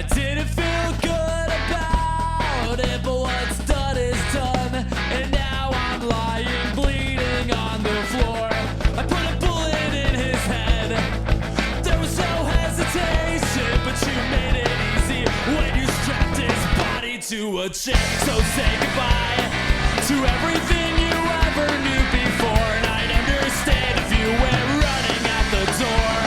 I didn't feel good about it, but what's done is done. And now I'm lying bleeding on the floor. I put a bullet in his head. There was no hesitation, but you made it easy when you strapped his body to a chair. So say goodbye to everything you ever knew before, and I'd understand if you went running out the door.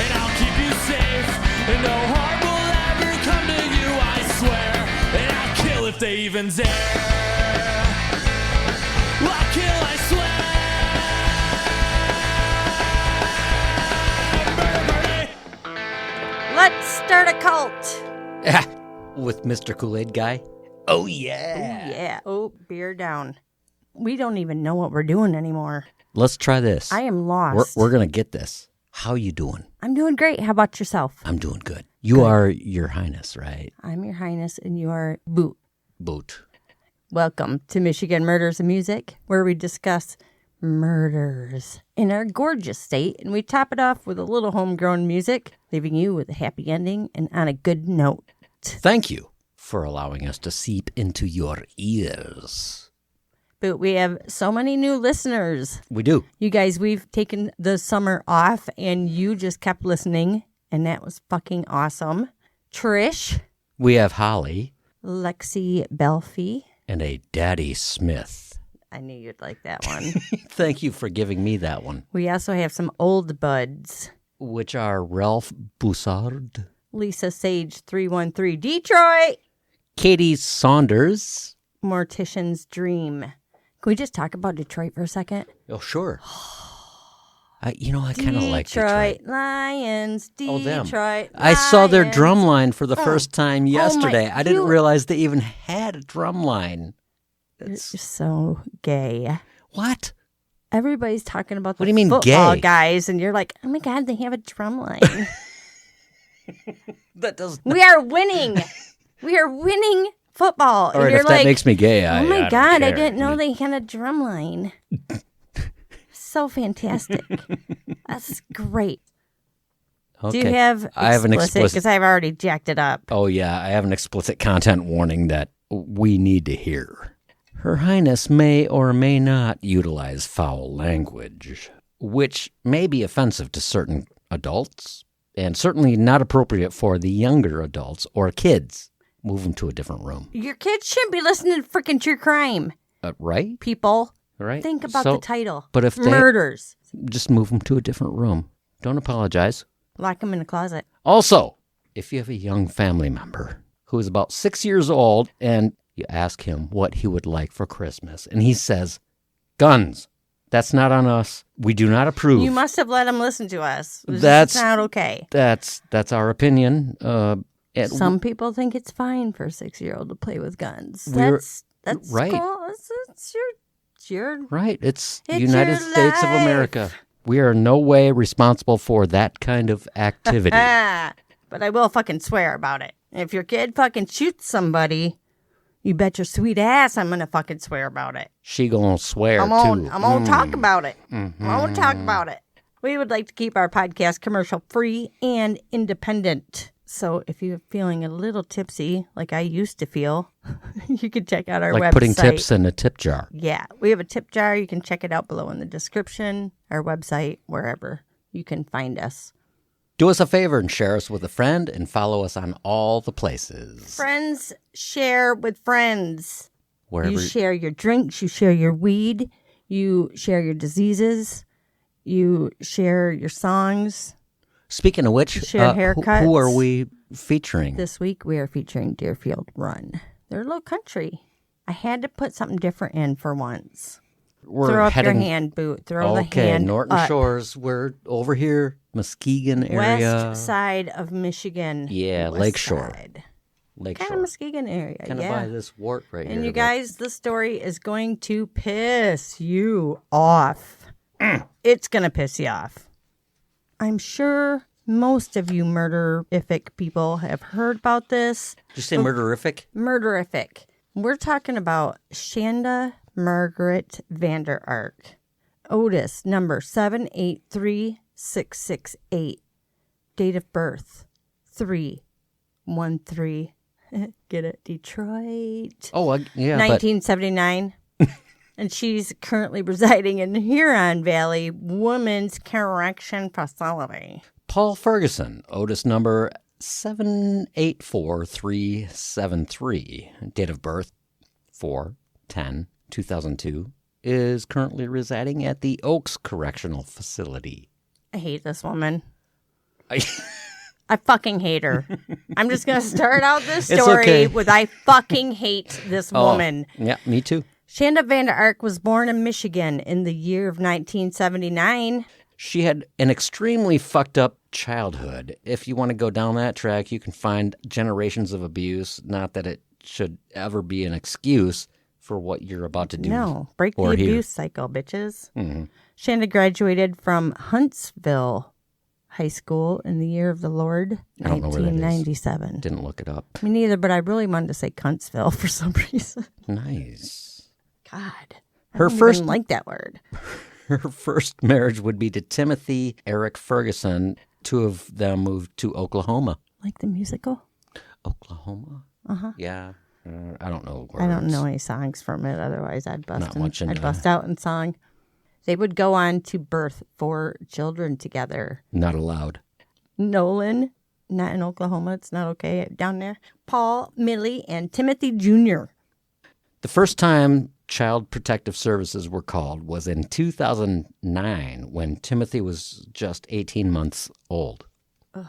And I'll keep you safe, and no harm will ever come to you, I swear. And I'll kill if they even dare. I'll kill, I swear. Murder party. Let's start a cult. With Mr. Kool-Aid guy? Oh, yeah. Oh, yeah. Oh, beer down. We don't even know what we're doing anymore. Let's try this. I am lost. We're going to get this. How you doing? I'm doing great. How about yourself? I'm doing good. You are Your Highness, right? I'm Your Highness, and you are Boot. Boot. Welcome to Michigan Murders and Music, where we discuss murders in our gorgeous state, and we top it off with a little homegrown music, leaving you with a happy ending and on a good note. Thank you for allowing us to seep into your ears. But we have so many new listeners. We do. You guys, we've taken the summer off, and you just kept listening, and that was fucking awesome. Trish. We have Holly. Lexi Belfie. And a Daddy Smith. I knew you'd like that one. Thank you for giving me that one. We also have some old buds. Which are Ralph Boussard. Lisa Sage 313 Detroit. Katie Saunders. Mortician's Dream. Can we just talk about Detroit for a second? Oh, sure. I kind of like Detroit. Lions, Oh, them. Detroit I saw their Lions. drum line for the first time yesterday. I didn't you- realize they even had a drum line. You're so gay. What? Everybody's talking about the What do you mean football gay? guys, and you're like, oh my God, they have a drum line. That doesn't. We are winning. We are winning football. All right, you're if like, that makes me gay, oh my God, I didn't know they. they had a drum line. So fantastic. That's great. Okay. Do you have I have an explicit? explicit. Because I've already jacked it up. Oh, yeah, I have an explicit content warning that we need to hear. Her Highness may or may not utilize foul language, which may be offensive to certain adults, and certainly not appropriate for the younger adults or kids. Move them to a different room. Your kids shouldn't be listening to freaking true crime. Right? People, Right? think about the title. But if they Murders. just move them to a different room. Don't apologize. Lock them in a closet. Also, if you have a young family member who is about 6 years old and you ask him what he would like for Christmas, and he says, guns. That's not on us. We do not approve. You must have let them listen to us. That's not okay. That's our opinion. Some people think it's fine for a 6-year-old to play with guns. We're- That's right. cool. It's your Right. It's It's United your States of life. America. We are in no way responsible for that kind of activity. But I will fucking swear about it. If your kid fucking shoots somebody, you bet your sweet ass I'm gonna fucking swear about it. She gonna swear, I'm too. gonna talk about it. Mm-hmm. I'm gonna talk about it. We would like to keep our podcast commercial free and independent. So if you're feeling a little tipsy, like I used to feel, you can check out our Like website. putting tips in a tip jar. Yeah, we have a tip jar. You can check it out below in the description, our website, wherever you can find us. Do us a favor and share us with a friend and follow us on all the places. Friends share with friends. Wherever. You share your drinks, you share your weed, you share your diseases, you share your songs. Speaking of which, share haircuts. who are we featuring? This week we are featuring Deerfield Run. They're a little country. I had to put something different in for once. We're Throw up heading, your hand, Boot. Throw the Okay, hand Norton up. Shores. We're over here, Muskegon area. West side of Michigan. Yeah, West Lakeshore. side. Lakeshore. Kind of Muskegon area, Kind of yeah. by this wart right here. And you but- guys, this story is going to piss you off. It's going to piss you off. I'm sure most of you murderific people have heard about this. Did you say murderific? Murderific. We're talking about Shanda Margaret Vanderark. Otis, number 783668. Date of birth, 3/11/19. 13. Get it? Detroit. Oh, yeah, 1979. And she's currently residing in Huron Valley Women's Correction Facility. Paul Fergeson, Otis number 784373, date of birth 4/10/2002, is currently residing at the Oaks Correctional Facility. I hate this woman. I fucking hate her. I'm just going to start out this story with I fucking hate this woman. Yeah, me too. Shanda Vanderark was born in Michigan in the year of 1979. She had an extremely fucked up childhood. If you want to go down that track, you can find generations of abuse. Not that it should ever be an excuse for what you're about to do. No, break the abuse cycle, bitches. Mm-hmm. Shanda graduated from Huntsville High School in the year of the Lord, 1997. Didn't look it up. Me neither, but I really wanted to say Huntsville for some reason. Nice. God, I don't like that word. Her first marriage would be to Timothy Eric Fergeson. Two of them moved to Oklahoma. Like the musical? Oklahoma? Uh-huh. Yeah. I don't know words. I don't know any songs from it. Otherwise, I'd bust I'd out in song. They would go on to birth 4 children together. Not allowed. Nolan, not in Oklahoma. It's not okay down there. Paul, Millie, and Timothy Jr. The first time Child Protective Services were called was in 2009 when Timothy was just 18 months old. Ugh,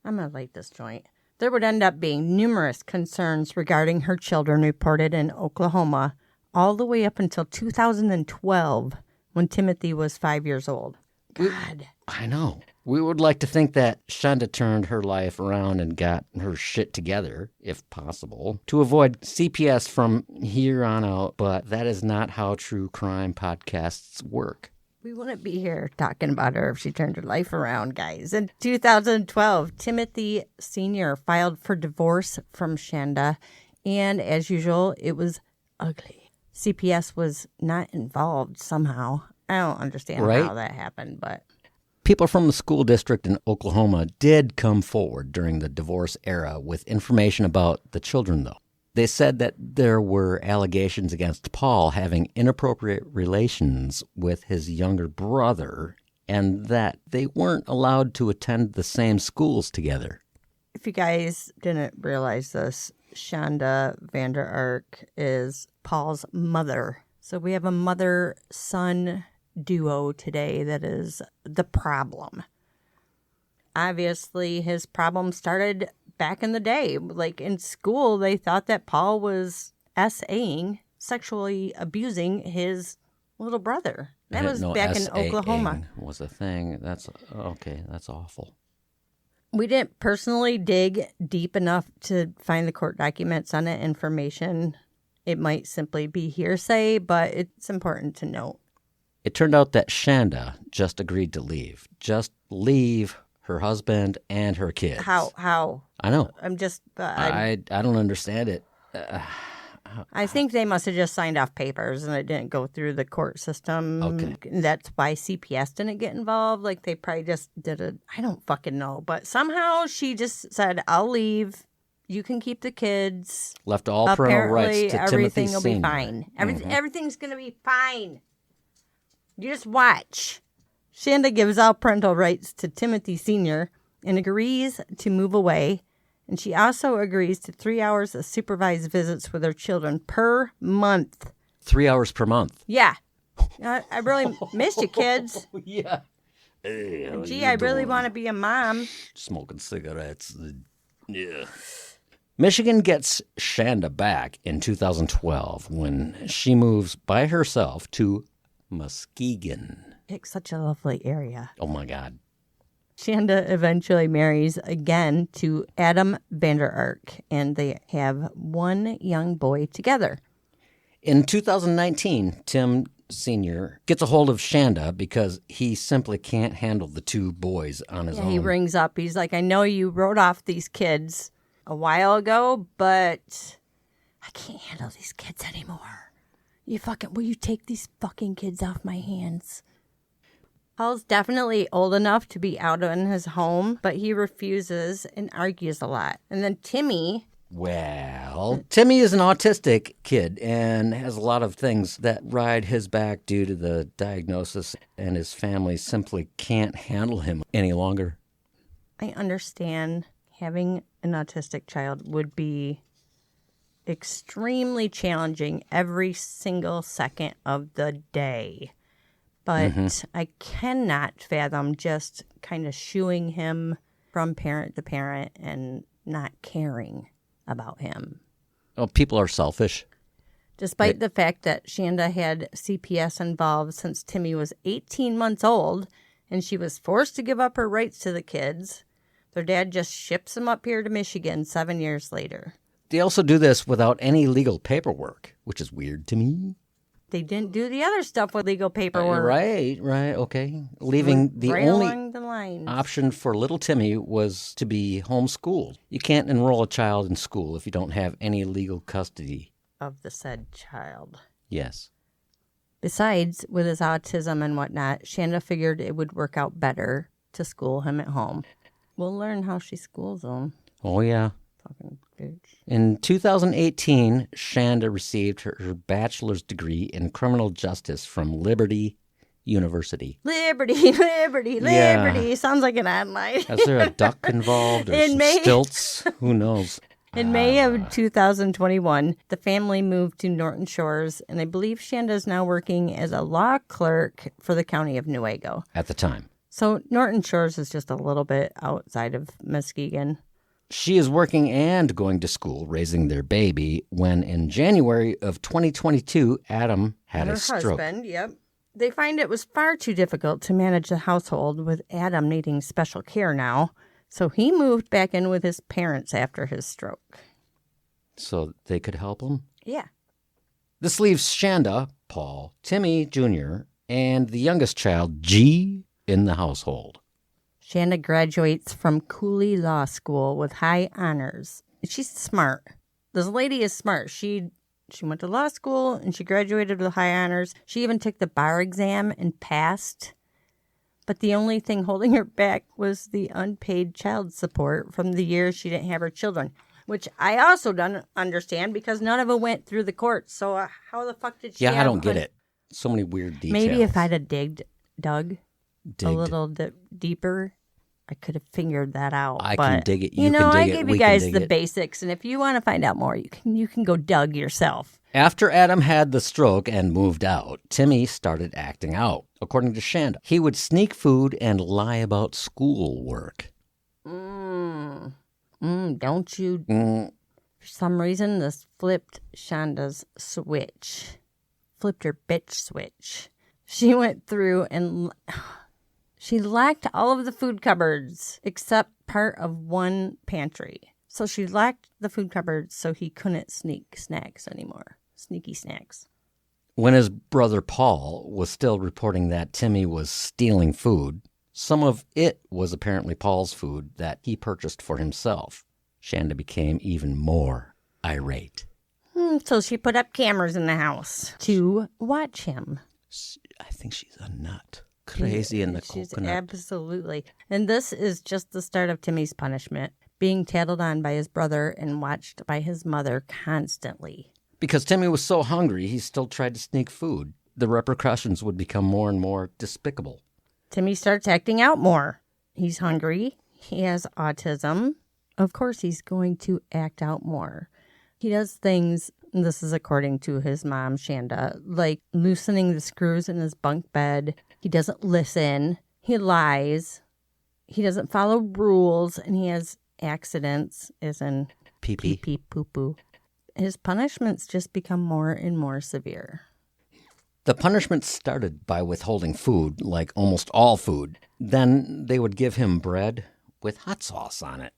I'm going to light this joint. There would end up being numerous concerns regarding her children reported in Oklahoma all the way up until 2012 when Timothy was 5 years old. God. I know. We would like to think that Shanda turned her life around and got her shit together, if possible, to avoid CPS from here on out, but that is not how true crime podcasts work. We wouldn't be here talking about her if she turned her life around, guys. In 2012, Timothy Sr. filed for divorce from Shanda, and as usual, it was ugly. CPS was not involved somehow. I don't understand how that happened, but... People from the school district in Oklahoma did come forward during the divorce era with information about the children, though. They said that there were allegations against Paul having inappropriate relations with his younger brother and that they weren't allowed to attend the same schools together. If you guys didn't realize this, Shanda Vanderark is Paul's mother. So we have a mother-son duo today that is the problem. Obviously, his problem started back in the day. Like in school, they thought that Paul was SAing, sexually abusing his little brother. That was back in Oklahoma. Was a thing. That's okay. That's awful. We didn't personally dig deep enough to find the court documents on that information. It might simply be hearsay, but it's important to note. It turned out that Shanda just agreed to leave. Just leave her husband and her kids. How? I know. I'm just... I don't understand it. I think they must have just signed off papers and it didn't go through the court system. Okay. That's why CPS didn't get involved. Like they probably just did it. I don't fucking know. But somehow she just said, I'll leave. You can keep the kids. Left all parental rights to Timothy everything will Sr. be fine. Everything's going to be fine. You just watch. Shanda gives all parental rights to Timothy Sr. and agrees to move away. And she also agrees to 3 hours of supervised visits with her children per month. 3 hours per month? Yeah. I really miss you, kids. Yeah. Gee, I really want to be a mom. Smoking cigarettes. Yeah. Michigan gets Shanda back in 2012 when she moves by herself to Muskegon. It's such a lovely area. Oh, my God. Shanda eventually marries again to Adam Vanderark, and they have one young boy together. In 2019, Tim Sr. gets a hold of Shanda because he simply can't handle the two boys on his own. He rings up. He's like, I know you wrote off these kids a while ago, but I can't handle these kids anymore. Will you take these fucking kids off my hands? Paul's definitely old enough to be out in his home, but he refuses and argues a lot. And then Timmy... Well, Timmy is an autistic kid and has a lot of things that ride his back due to the diagnosis, and his family simply can't handle him any longer. I understand having an autistic child would be extremely challenging every single second of the day. But I cannot fathom just kind of shooing him from parent to parent and not caring about him. Oh, people are selfish. Despite the fact that Shanda had CPS involved since Timmy was 18 months old and she was forced to give up her rights to the kids, their dad just ships them up here to Michigan 7 years later. They also do this without any legal paperwork, which is weird to me. They didn't do the other stuff with legal paperwork. Right, okay. Leaving the right only along the lines. option for little Timmy was to be homeschooled. You can't enroll a child in school if you don't have any legal custody Of the said child. Yes. Besides, with his autism and whatnot, Shanda figured it would work out better to school him at home. We'll learn how she schools him. Oh, yeah. Fucking bitch. In 2018, Shanda received her bachelor's degree in criminal justice from Liberty University. Liberty, liberty, Yeah. liberty. Sounds like an ad line. Is there a duck involved or In some May- stilts? Who knows? In May of 2021, the family moved to Norton Shores, and I believe Shanda is now working as a law clerk for the county of Newaygo. At the time. So Norton Shores is just a little bit outside of Muskegon. She is working and going to school, raising their baby, when in January of 2022, Adam had Her a stroke. husband, yep. They find it was far too difficult to manage the household with Adam needing special care now, so he moved back in with his parents after his stroke. So they could help him? Yeah. This leaves Shanda, Paul, Timmy Jr., and the youngest child, G, in the household. Shanda graduates from Cooley Law School with high honors. She's smart. This lady is smart. She went to law school and she graduated with high honors. She even took the bar exam and passed. But the only thing holding her back was the unpaid child support from the years she didn't have her children, which I also don't understand because none of it went through the courts. So how the fuck did she Yeah, I have don't get it. So many weird details. Maybe if I'd have dug Digged. a little deeper, I could have figured that out. I but, can dig it. You You know, can dig I it. gave We you can guys dig the it. basics, and if you want to find out more, you can go dug yourself. After Adam had the stroke and moved out, Timmy started acting out. According to Shanda, he would sneak food and lie about schoolwork. Don't you? Mm, For some reason, this flipped Shanda's switch. Flipped her bitch switch. She went through and she locked all of the food cupboards except part of one pantry. So she locked the food cupboards so he couldn't sneak snacks anymore. Sneaky snacks. When his brother Paul was still reporting that Timmy was stealing food, some of it was apparently Paul's food that he purchased for himself. Shanda became even more irate. So she put up cameras in the house to watch him. I think she's a nut. Crazy in the She's coconut. absolutely. And this is just the start of Timmy's punishment. Being tattled on by his brother and watched by his mother constantly. Because Timmy was so hungry, he still tried to sneak food. The repercussions would become more and more despicable. Timmy starts acting out more. He's hungry. He has autism. Of course, he's going to act out more. He does things, and this is according to his mom, Shanda, like loosening the screws in his bunk bed. He doesn't listen. He lies. He doesn't follow rules, and he has accidents, as in Pee-pee. pee-pee, poo-poo. His punishments just become more and more severe. The punishment started by withholding food, like almost all food. Then they would give him bread with hot sauce on it.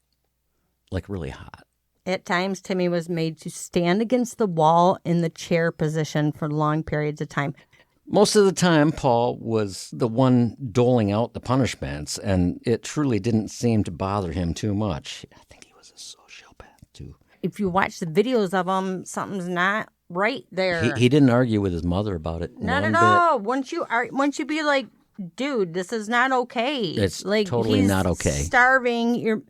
Like really hot. At times, Timmy was made to stand against the wall in the chair position for long periods of time. Most of the time, Paul was the one doling out the punishments, and it truly didn't seem to bother him too much. I think he was a sociopath, too. If you watch the videos of him, something's not right there. He didn't argue with his mother about it. Not one at bit. all. Once you be like dude, this is not okay. It's totally he's not okay. Starving.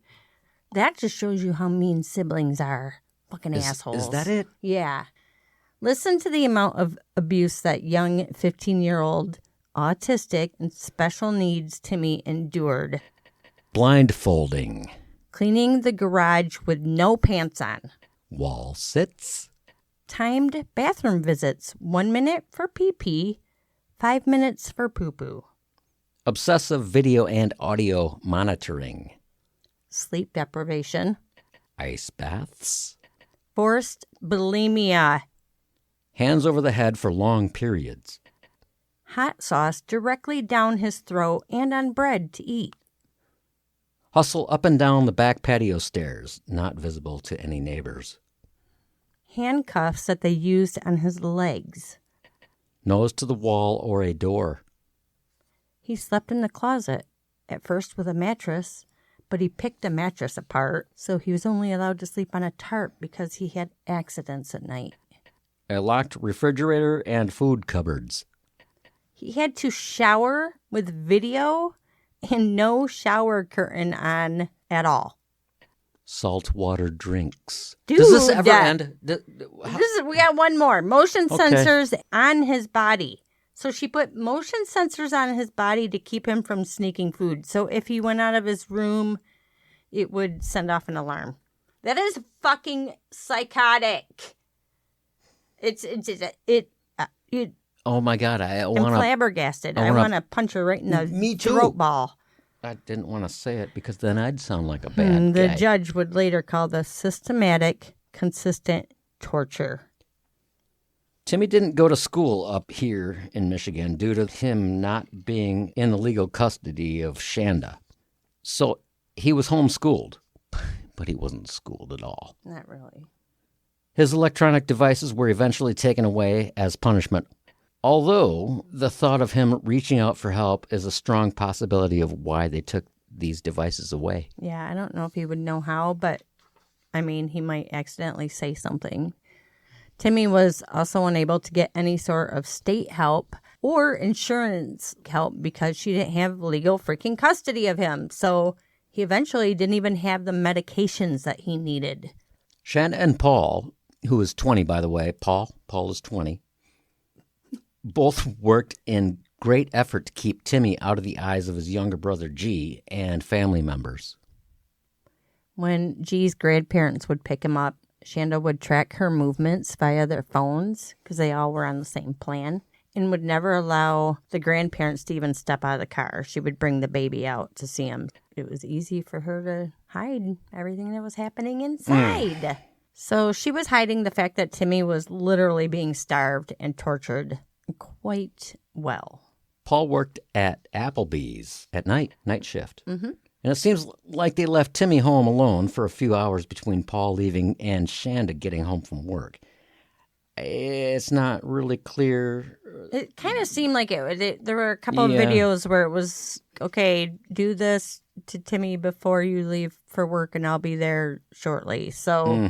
That just shows you how mean siblings are. Fucking assholes. Is that it? Yeah. Listen to the amount of abuse that young 15-year-old autistic and special needs Timmy endured. Blindfolding. Cleaning the garage with no pants on. Wall sits. Timed bathroom visits. 1 minute for pee-pee, 5 minutes for poo-poo. Obsessive video and audio monitoring. Sleep deprivation. Ice baths. Forced bulimia. Hands over the head for long periods. Hot sauce directly down his throat and on bread to eat. Hustle up and down the back patio stairs, not visible to any neighbors. Handcuffs that they used on his legs. Nose to the wall or a door. He slept in the closet, at first with a mattress, but he picked a mattress apart, so he was only allowed to sleep on a tarp because he had accidents at night. A locked refrigerator and food cupboards. He had to shower with video and no shower curtain on at all. Saltwater drinks. Dude, does this ever end? We got one more. Motion Okay. sensors on his body. So she put motion sensors on his body to keep him from sneaking food. So if he went out of his room, it would send off an alarm. That is fucking psychotic. Oh my God, I'm flabbergasted. I want to punch her right in the Me too. throat ball. I didn't want to say it because then I'd sound like a bad The guy. judge would later call this systematic, consistent torture. Timmy didn't go to school up here in Michigan due to him not being in the legal custody of Shanda. So he was homeschooled, but he wasn't schooled at all. Not really. His electronic devices were eventually taken away as punishment, although the thought of him reaching out for help is a strong possibility of why they took these devices away. Yeah, I don't know if he would know how, but I mean, he might accidentally say something. Timmy was also unable to get any sort of state help or insurance help because she didn't have legal freaking custody of him. So he eventually didn't even have the medications that he needed. Shanda and Paul, who is 20, by the way, Paul is 20, both worked in great effort to keep Timmy out of the eyes of his younger brother, G, and family members. When G's grandparents would pick him up, Shanda would track her movements via their phones because they all were on the same plan and would never allow the grandparents to even step out of the car. She would bring the baby out to see him. It was easy for her to hide everything that was happening inside. So she was hiding the fact that Timmy was literally being starved and tortured quite well. Paul worked at Applebee's at night shift. Mm-hmm. And it seems like they left Timmy home alone for a few hours between Paul leaving and Shanda getting home from work. It's not really clear. It kind of seemed like there were a couple of videos where it was, okay, do this to Timmy before you leave for work and I'll be there shortly. So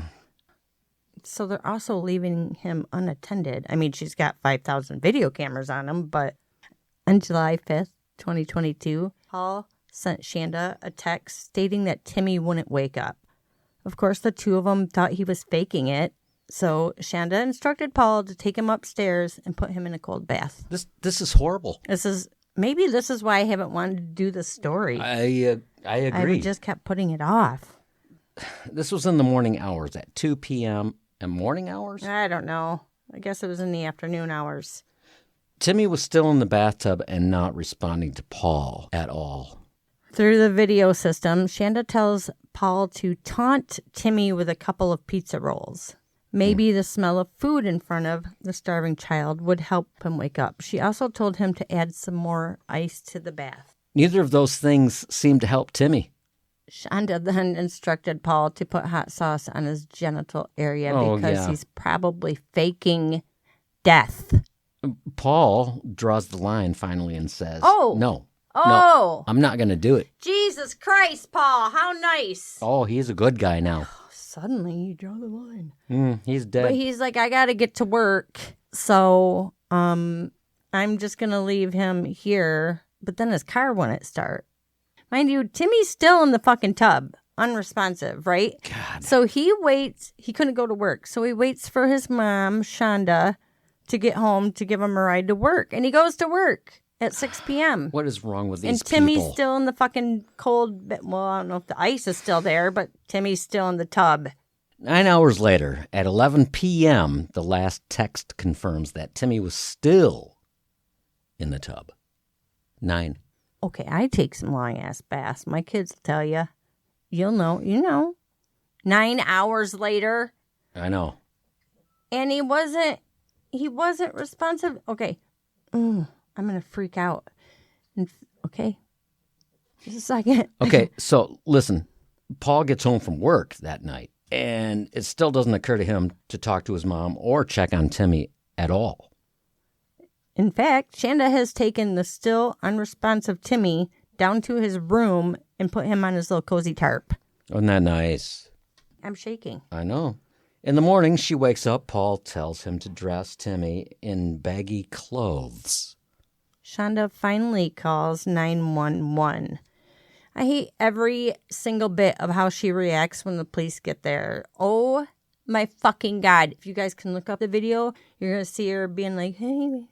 they're also leaving him unattended. I mean, she's got 5,000 video cameras on him, but on July 5th, 2022, Paul sent Shanda a text stating that Timmy wouldn't wake up. Of course, the two of them thought he was faking it, so Shanda instructed Paul to take him upstairs and put him in a cold bath. This is horrible. This is why I haven't wanted to do this story. I agree. I just kept putting it off. This was in the morning hours at 2 p.m. and morning hours? I don't know. I guess it was in the afternoon hours. Timmy was still in the bathtub and not responding to Paul at all. Through the video system, Shanda tells Paul to taunt Timmy with a couple of pizza rolls. Maybe the smell of food in front of the starving child would help him wake up. She also told him to add some more ice to the bath. Neither of those things seemed to help Timmy. Shanda then instructed Paul to put hot sauce on his genital area because he's probably faking death. Paul draws the line finally and says, No, I'm not going to do it. Jesus Christ, Paul, how nice. Oh, he's a good guy now. Suddenly you draw the line. He's dead. But he's like, I got to get to work, so I'm just going to leave him here but then his car wouldn't start. Mind you, Timmy's still in the fucking tub, unresponsive, right? God. So he waits. He couldn't go to work. So he waits for his mom, Shanda, to get home to give him a ride to work. And he goes to work at 6 p.m. What is wrong with these And Timmy's people? still in the fucking cold. Well, I don't know if the ice is still there, but Timmy's still in the tub. 9 hours later, at 11 p.m., the last text confirms that Timmy was still in the tub. 9. Okay, I take some long-ass baths. My kids will tell you. You'll know. You know. 9 hours later. I know. And he wasn't responsive. Okay. I'm going to freak out. Okay. Just a second. Okay, so listen. Paul gets home from work that night, and it still doesn't occur to him to talk to his mom or check on Timmy at all. In fact, Shanda has taken the still unresponsive Timmy down to his room and put him on his little cozy tarp. Wasn't that nice? I'm shaking. I know. In the morning, she wakes up. Paul tells him to dress Timmy in baggy clothes. Shanda finally calls 911. I hate every single bit of how she reacts when the police get there. Oh my fucking God. If you guys can look up the video, you're going to see her being like, hey.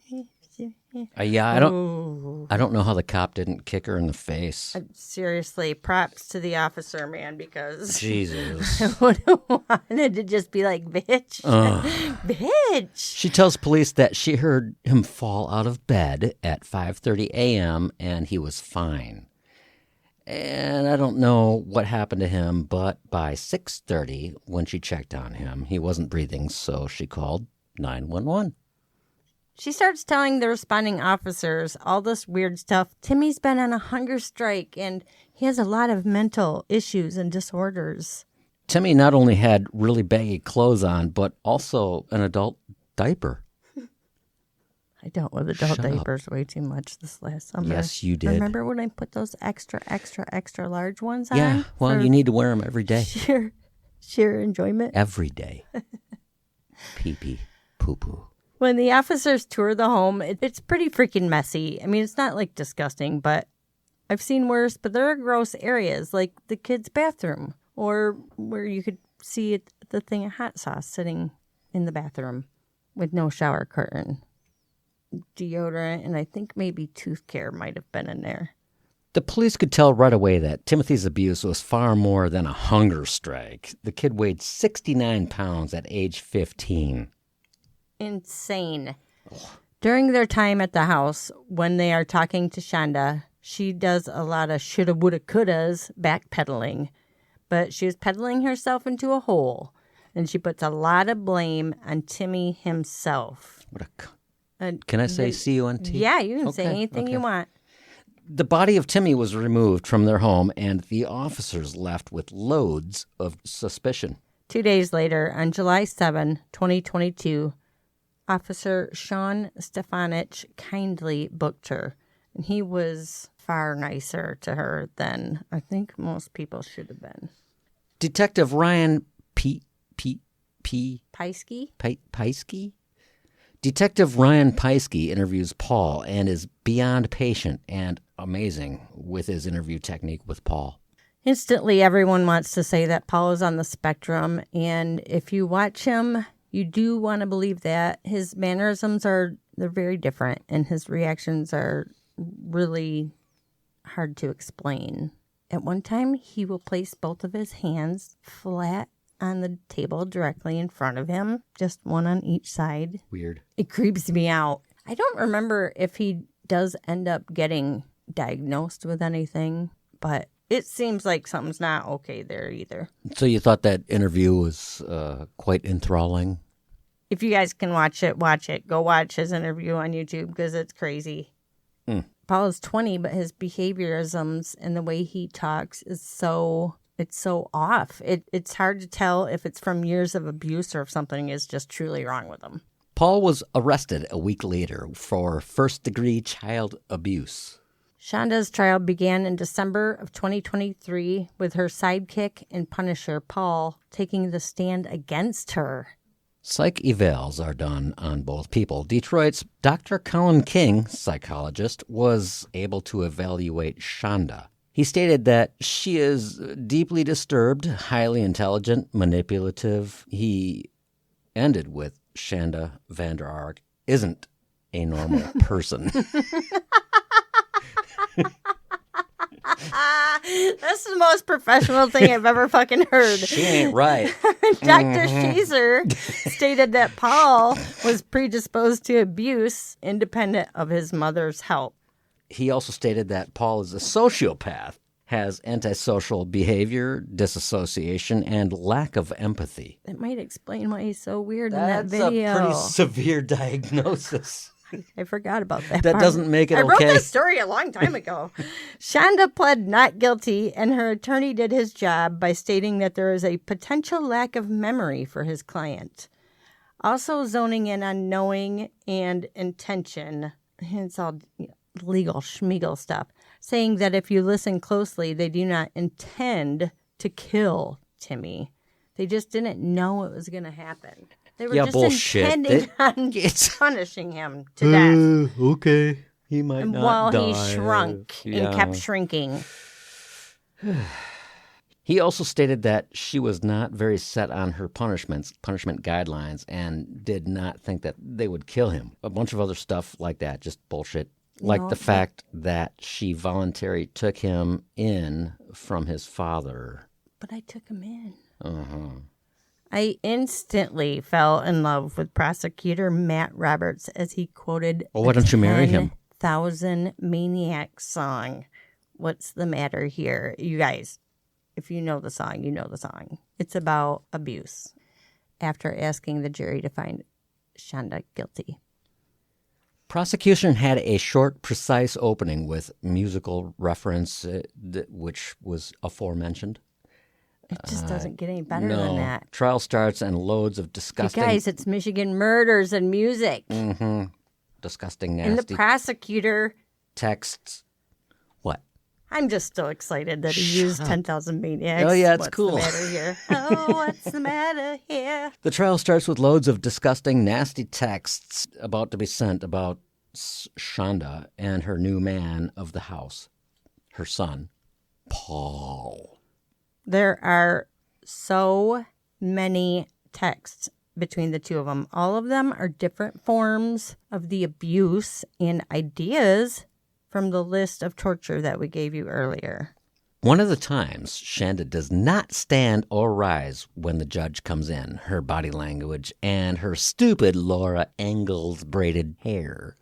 Yeah, I don't know how the cop didn't kick her in the face. Seriously, props to the officer, man, because Jesus. I would have wanted to just be like, bitch. Bitch. She tells police that she heard him fall out of bed at 5:30 a.m. and he was fine. And I don't know what happened to him, but by 6:30, when she checked on him, he wasn't breathing, so she called 911. She starts telling the responding officers all this weird stuff. Timmy's been on a hunger strike, and he has a lot of mental issues and disorders. Timmy not only had really baggy clothes on, but also an adult diaper. I dealt with adult Shut up. diapers way too much this last summer. Yes, you did. Remember when I put those extra large ones on? Yeah, well, for you need to wear them every day. sheer enjoyment. Every day. Pee-pee, poo-poo. When the officers tour the home, it's pretty freaking messy. I mean, it's not like disgusting, but I've seen worse. But there are gross areas like the kids' bathroom or where you could see the thing of hot sauce sitting in the bathroom with no shower curtain. Deodorant, and I think maybe tooth care might have been in there. The police could tell right away that Timothy's abuse was far more than a hunger strike. The kid weighed 69 pounds at age 15. Insane. During their time at the house, when they are talking to Shanda, she does a lot of shoulda, woulda, couldas backpedaling. But she was pedaling herself into a hole, and she puts a lot of blame on Timmy himself. Can I say C-U-N-T? Yeah, you can say anything you want. The body of Timmy was removed from their home, and the officers left with loads of suspicion. 2 days later, on July 7, 2022, Officer Sean Stefanich kindly booked her. And he was far nicer to her than I think most people should have been. Detective Ryan Pieskey? Pieskey? Detective Ryan Pieskey interviews Paul and is beyond patient and amazing with his interview technique with Paul. Instantly, everyone wants to say that Paul is on the spectrum, and if you watch him, you do want to believe that. His mannerisms they're very different, and his reactions are really hard to explain. At one time, he will place both of his hands flat on the table directly in front of him, just one on each side. Weird. It creeps me out. I don't remember if he does end up getting diagnosed with anything, but it seems like something's not okay there either. So you thought that interview was quite enthralling? If you guys can watch it, watch it. Go watch his interview on YouTube because it's crazy. Paul is 20, but his behaviorisms and the way he talks is so off. It's hard to tell if it's from years of abuse or if something is just truly wrong with him. Paul was arrested a week later for first-degree child abuse. Shanda's trial began in December of 2023 with her sidekick and punisher, Paul, taking the stand against her. Psych evals are done on both people. Detroit's Dr. Colin King, psychologist, was able to evaluate Shanda. He stated that she is deeply disturbed, highly intelligent, manipulative. He ended with Shanda Vanderark isn't a normal person. That's the most professional thing I've ever fucking heard. She ain't right. Dr. Shazer stated that Paul was predisposed to abuse independent of his mother's help. He also stated that Paul is a sociopath, has antisocial behavior, disassociation, and lack of empathy. That might explain why he's so weird in that That's video. a pretty severe diagnosis. I forgot about that. That part. doesn't make it I wrote okay. this story a long time ago. Shanda pled not guilty, and her attorney did his job by stating that there is a potential lack of memory for his client. Also zoning in on knowing and intention. It's all legal schmeagle stuff. Saying that if you listen closely, they do not intend to kill Timmy. They just didn't know it was going to happen. They were just bullshit. intending on punishing him to death. Okay. He might And not while die. he shrunk and kept shrinking. He also stated that she was not very set on her punishment guidelines, and did not think that they would kill him. A bunch of other stuff like that, just bullshit. Like the fact that she voluntarily took him in from his father. But I took him in. Uh-huh. I instantly fell in love with prosecutor Matt Roberts as he quoted Well, why don't you marry him? 10,000 Maniac song. What's the matter here? You guys, if you know the song, you know the song. It's about abuse after asking the jury to find Shanda guilty. Prosecution had a short, precise opening with musical reference, which was aforementioned. It just doesn't get any better than that. Trial starts and loads of disgusting... You guys, it's Michigan murders and music. Mm-hmm. Disgusting, nasty... And the prosecutor... Texts. What? I'm just so excited that he used 10,000 Maniacs. Oh, yeah, it's what's cool. What's the matter here? Oh, what's the matter here? The trial starts with loads of disgusting, nasty texts about to be sent about Shanda and her new man of the house, her son, Paul. There are so many texts between the two of them. All of them are different forms of the abuse and ideas from the list of torture that we gave you earlier. One of the times, Shanda does not stand or rise when the judge comes in. Her body language and her stupid Laura Ingalls braided hair.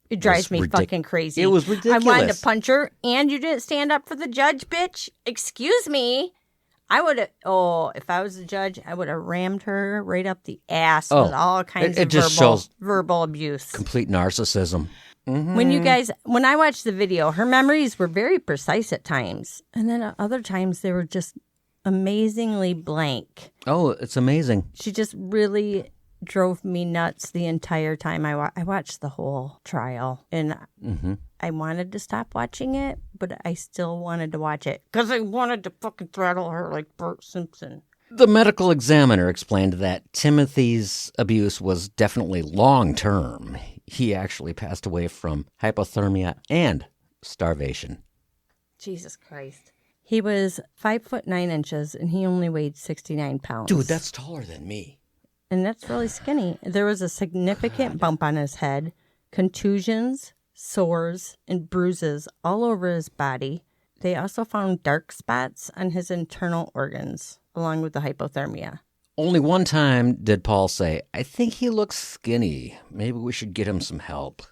It drives me fucking crazy. It was ridiculous. I wanted to punch her, and you didn't stand up for the judge, bitch. Excuse me. I would have, if I was the judge, I would have rammed her right up the ass with all kinds of just shows verbal abuse. Complete narcissism. Mm-hmm. When I watched the video, her memories were very precise at times. And then at other times, they were just amazingly blank. Oh, it's amazing. She just really drove me nuts the entire time. I watched the whole trial, and I wanted to stop watching it, but I still wanted to watch it because I wanted to fucking throttle her like Bert Simpson. The medical examiner explained that Timothy's abuse was definitely long-term. He actually passed away from hypothermia and starvation. Jesus Christ. He was 5'9" and he only weighed 69 pounds. Dude, that's taller than me. And that's really skinny. There was a significant bump on his head, contusions, sores, and bruises all over his body. They also found dark spots on his internal organs, along with the hypothermia. Only one time did Paul say, I think he looks skinny. Maybe we should get him some help.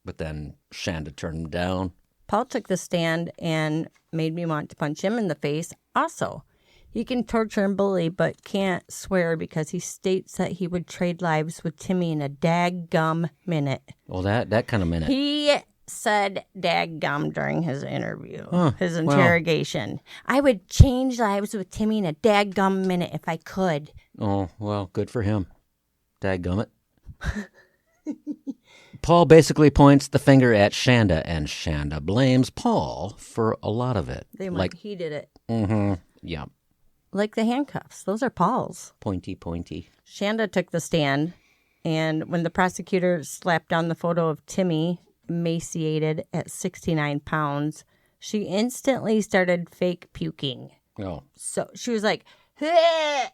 But then Shanda turned him down. Paul took the stand and made me want to punch him in the face also. He can torture and bully, but can't swear because he states that he would trade lives with Timmy in a daggum minute. Well, that kind of minute. He said daggum during his interview, his interrogation. I would change lives with Timmy in a daggum minute if I could. Oh, well, good for him. Dadgummit. Paul basically points the finger at Shanda, and Shanda blames Paul for a lot of it. He did it. Mm-hmm. Yeah. like the handcuffs. Those are Paul's. Pointy. Shanda took the stand, and when the prosecutor slapped down the photo of Timmy, emaciated at 69 pounds, she instantly started fake puking. Oh. So she was like, "Hey,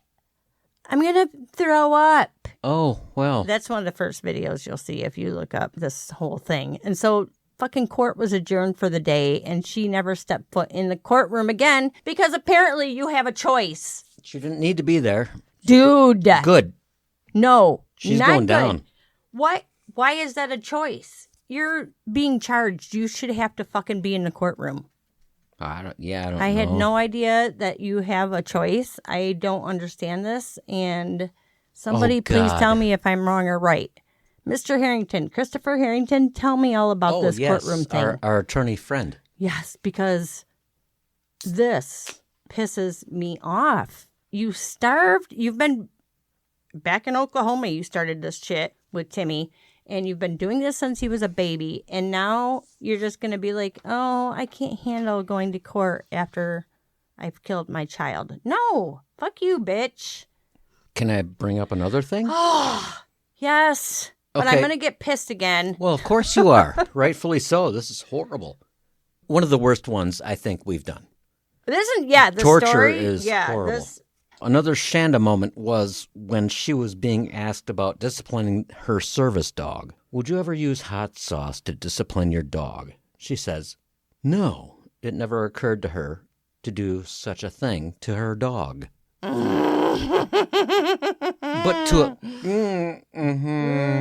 I'm going to throw up." Oh, well. That's one of the first videos you'll see if you look up this whole thing. And so fucking court was adjourned for the day, and she never stepped foot in the courtroom again because apparently you have a choice. She didn't need to be there. Dude. Good. No. She's not going good. down. What? Why is that a choice? You're being charged. You should have to fucking be in the courtroom. I don't know. I had no idea that you have a choice. I don't understand this. And somebody please tell me if I'm wrong or right. Mr. Harrington, Christopher Harrington, tell me all about this courtroom thing. Our attorney friend. Yes, because this pisses me off. You starved. You've been back in Oklahoma. You started this shit with Timmy. And you've been doing this since he was a baby. And now you're just going to be like, oh, I can't handle going to court after I've killed my child. No. Fuck you, bitch. Can I bring up another thing? Yes. But Okay. I'm going to get pissed again. Well, of course you are. Rightfully so. This is horrible. One of the worst ones I think we've done. This isn't, the Torture story. is horrible. This, Another Shanda moment was when she was being asked about disciplining her service dog. Would you ever use hot sauce to discipline your dog? She says, no, it never occurred to her to do such a thing to her dog. But to a...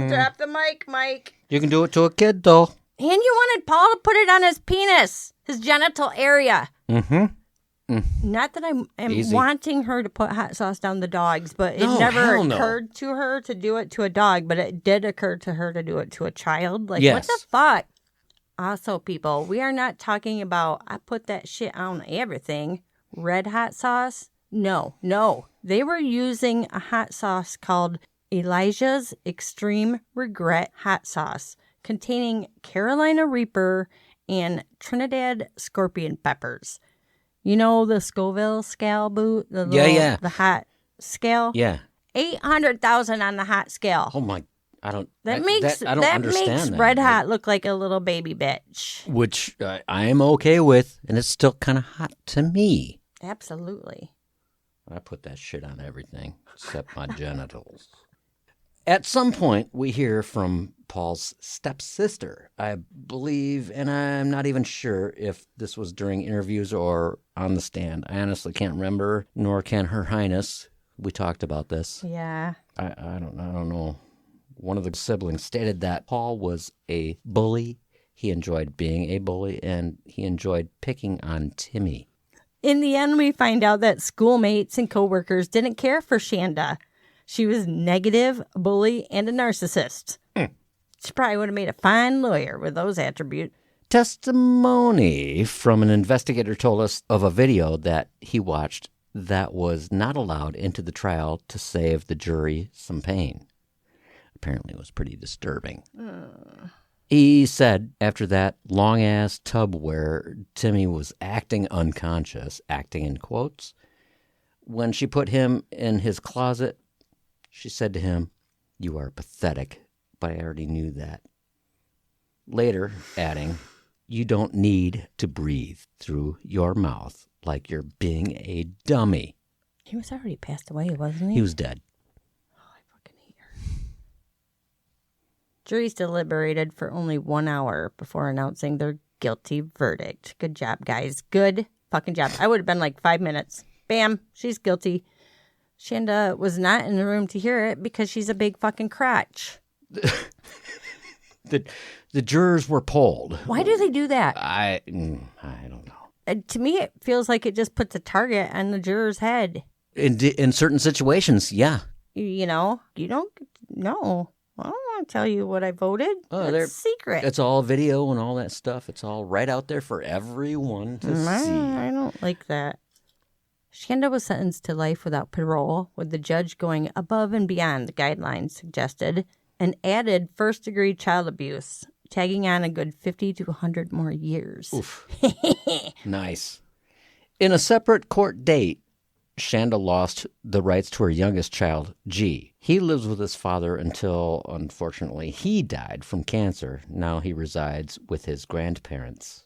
Drop the mic, Mike. You can do it to a kid, though. And you wanted Paul to put it on his penis, his genital area. Mm-hmm. Not that I'm Easy. wanting her to put hot sauce down the dogs, but it No, never hell no. occurred to her to do it to a dog, but it did occur to her to do it to a child. Like, Yes. what the fuck? Also, people, we are not talking about, I put that shit on everything. Red hot sauce? No. They were using a hot sauce called Elijah's Extreme Regret Hot Sauce, containing Carolina Reaper and Trinidad Scorpion peppers. You know the Scoville scale boot? The Yeah. hot scale? Yeah. 800,000 on the hot scale. Oh, my... I don't Makes understand that. Red Hot look like a little baby bitch. Which I am okay with, and it's still kind of hot to me. Absolutely. I put that shit on everything except my genitals. At some point, we hear from Paul's stepsister, I believe, and I'm not even sure if this was during interviews or on the stand. I honestly can't remember, nor can Her Highness. We talked about this. Yeah. I don't know. One of the siblings stated that Paul was a bully. He enjoyed being a bully, and he enjoyed picking on Timmy. In the end, we find out that schoolmates and coworkers didn't care for Shanda. She was negative, a bully, and a narcissist. She probably would have made a fine lawyer with those attributes. Testimony from an investigator told us of a video that he watched that was not allowed into the trial to save the jury some pain. Apparently it was pretty disturbing. He said after that long-ass tub where Timmy was acting unconscious, acting in quotes, when she put him in his closet, she said to him, "You are pathetic, but I already knew that." Later, adding, "You don't need to breathe through your mouth like you're being a dummy." He was already passed away, wasn't he? He was dead. I fucking hate her. Juries deliberated for only 1 hour before announcing their guilty verdict. Good job, guys. Good fucking job. I would have been like 5 minutes. Bam, she's guilty. Shanda was not in the room to hear it because she's a big fucking crotch. The jurors were polled. Why do they do that? I don't know. To me, it feels like it just puts a target on the juror's head. In certain situations, yeah. You know, you don't know. I don't want to tell you what I voted. Oh, That's secret. It's all video and all that stuff. It's all right out there for everyone to see. I don't like that. Shanda was sentenced to life without parole, with the judge going above and beyond the guidelines suggested and added first-degree child abuse, tagging on a good 50 to 100 more years. Oof. Nice. In a separate court date, Shanda lost the rights to her youngest child, G. He lives with his father until, unfortunately, he died from cancer. Now he resides with his grandparents.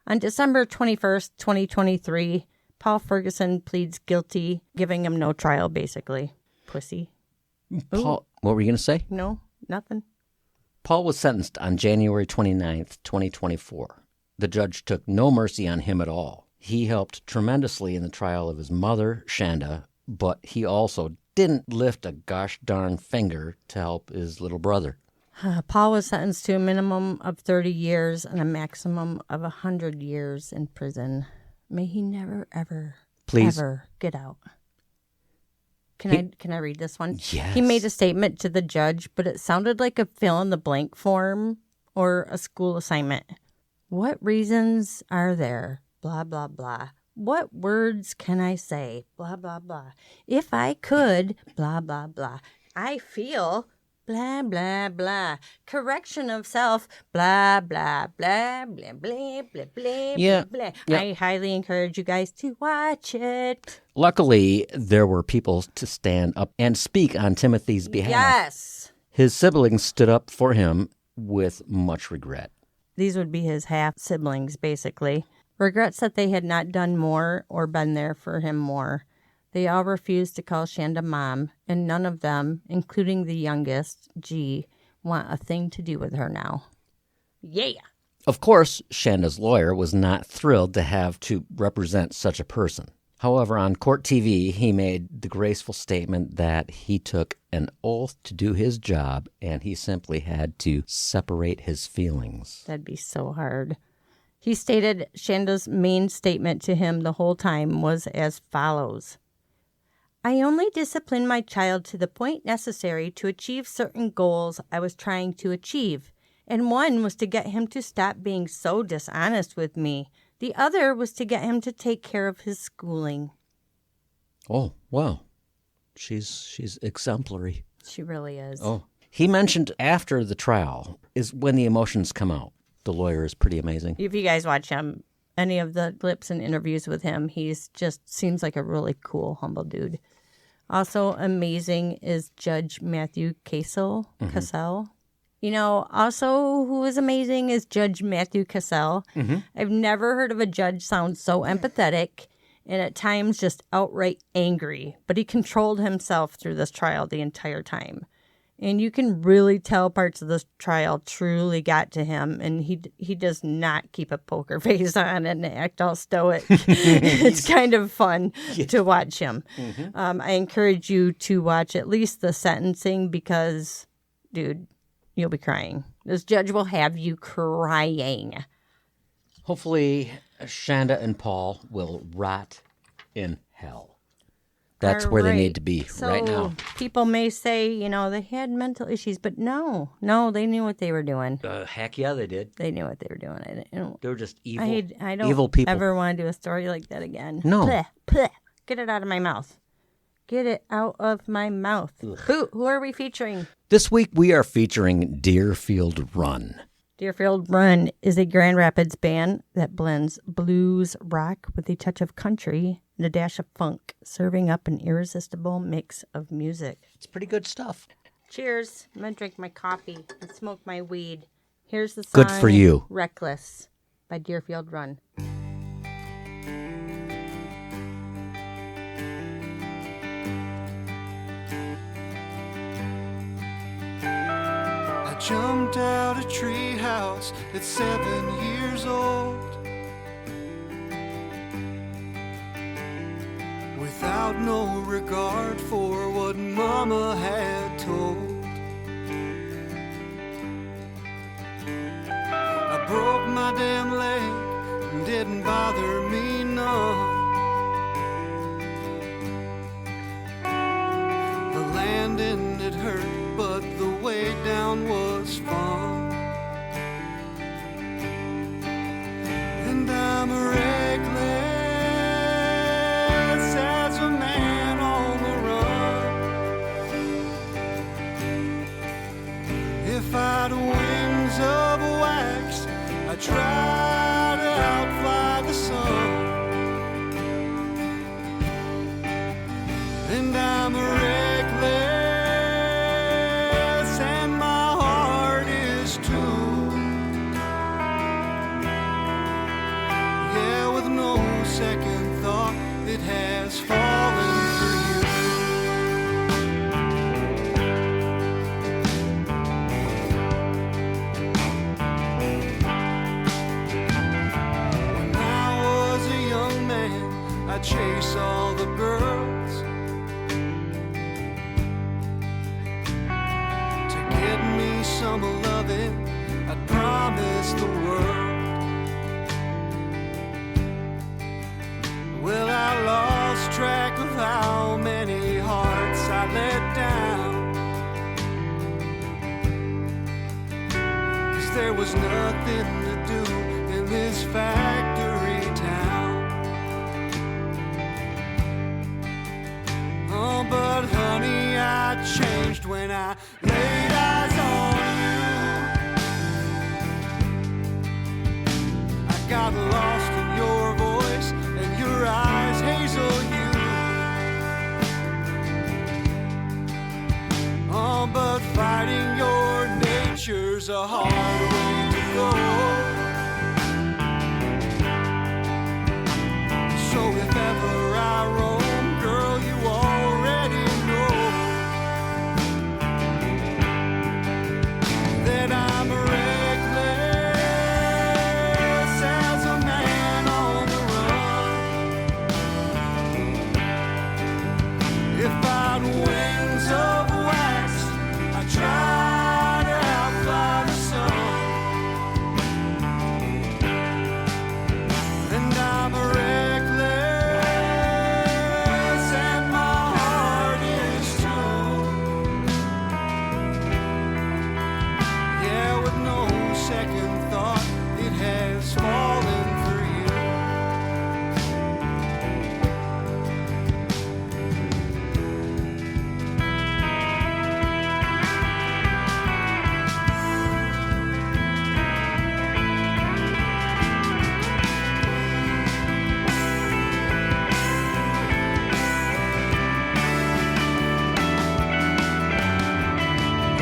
On December 21st, 2023, Paul Fergeson pleads guilty, giving him no trial, basically. Pussy. Paul, what were you going to say? No, nothing. Paul was sentenced on January 29th, 2024. The judge took no mercy on him at all. He helped tremendously in the trial of his mother, Shanda, but he also didn't lift a gosh darn finger to help his little brother. Paul was sentenced to a minimum of 30 years and a maximum of 100 years in prison. May he never, ever, ever get out. Can I read this one? Yes. He made a statement to the judge, but it sounded like a fill-in-the-blank form or a school assignment. What reasons are there? Blah, blah, blah. What words can I say? Blah, blah, blah. If I could, blah, blah, blah. I feel, blah, blah, blah. Correction of self, blah, blah, blah, blah, blah, blah, blah, Yeah. blah. Yeah. I highly encourage you guys to watch it. Luckily, there were people to stand up and speak on Timothy's behalf. Yes. His siblings stood up for him with much regret. These would be his half-siblings, basically. Regrets that they had not done more or been there for him more. They all refused to call Shanda mom, and none of them, including the youngest, G, want a thing to do with her now. Yeah. Of course, Shanda's lawyer was not thrilled to have to represent such a person. However, on court TV, he made the graceful statement that he took an oath to do his job and he simply had to separate his feelings. That'd be so hard. He stated Shanda's main statement to him the whole time was as follows. I only disciplined my child to the point necessary to achieve certain goals I was trying to achieve, and one was to get him to stop being so dishonest with me. The other was to get him to take care of his schooling. Oh, wow. She's exemplary. She really is. Oh. He mentioned after the trial is when the emotions come out. The lawyer is pretty amazing. If you guys watch him, any of the clips and interviews with him, he's just seems like a really cool, humble dude. Also amazing is Judge Matthew Cassell. You know, also who is amazing is Judge Matthew Cassell. I've never heard of a judge sound so empathetic and at times just outright angry, but he controlled himself through this trial the entire time. And you can really tell parts of this trial truly got to him, and he does not keep a poker face on and act all stoic. It's kind of fun to watch him. I encourage you to watch at least the sentencing because, dude, you'll be crying. This judge will have you crying. Hopefully, Shanda and Paul will rot in hell. That's where they need to be right now. People may say, you know, they had mental issues, but no, they knew what they were doing. Heck yeah, they did. They knew what they were doing. They were just evil, I don't evil people. ever want to do a story like that again. No. Bleh, bleh. Get it out of my mouth. Get it out of my mouth. Who are we featuring? This week we are featuring Deerfield Run. Deerfield Run is a Grand Rapids band that blends blues rock with a touch of country and a dash of funk, serving up an irresistible mix of music. It's pretty good stuff. Cheers. I'm going to drink my coffee and smoke my weed. Here's the song Good for you. Reckless by Deerfield Run. Jumped out a treehouse at 7 years old, without no regard for what Mama had told. I broke my damn leg and didn't bother me none. The landing it hurt, but the way down was fun. And I'm reckless as a man on the run. If I'd wings of wax, I'd try to outfly the sun. And I'm reckless, and my heart is too. Yeah, with no second thought, it has fallen for you. When I was a young man, I'd chase all the girls to get me some loving. I'd promise the world. Well, I lost track of how many hearts I let down, 'cause there was nothing to do in this factory town. Oh, but honey, I changed when I laid eyes on you. I got lost in your voice and your eyes, hazel hue. Oh, but fighting your nature's a hard way to go. So if ever I roam, girl, you already know that I'm reckless as a man on the run. If I'd wings of wax, I'd try to outfly the sun. And I'm reckless, and my heart is too. Yeah, with no second thought, it has fallen for you.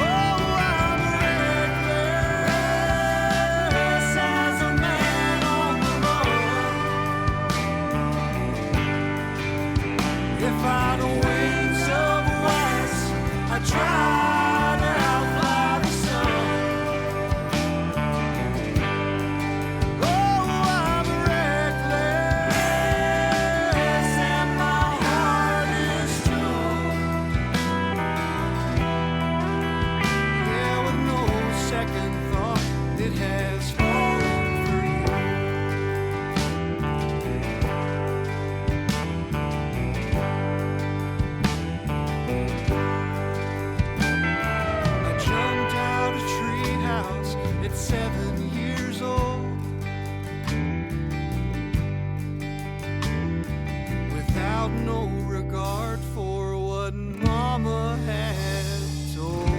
Oh, I'm reckless as a man on the run. If I'd wings of wax, I'd try to outfly the sun. Oh, I'm reckless, and my heart is too. Yeah, with no second thought, it has fallen for you. I jumped out a treehouse at 7 years old, without no regard for what Mama had told.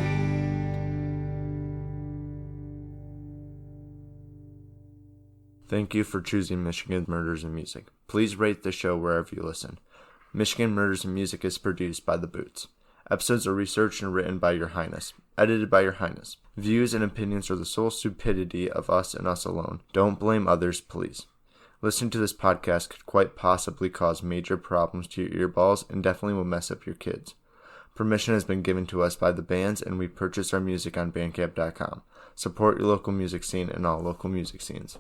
Thank you for choosing Michigan Murders and Music. Please rate the show wherever you listen. Michigan Murders and Music is produced by The Boots. Episodes are researched and written by Your Highness. Edited by Your Highness. Views and opinions are the sole stupidity of us and us alone. Don't blame others, please. Listening to this podcast could quite possibly cause major problems to your earballs and definitely will mess up your kids. Permission has been given to us by the bands, and we purchase our music on Bandcamp.com. Support your local music scene and all local music scenes.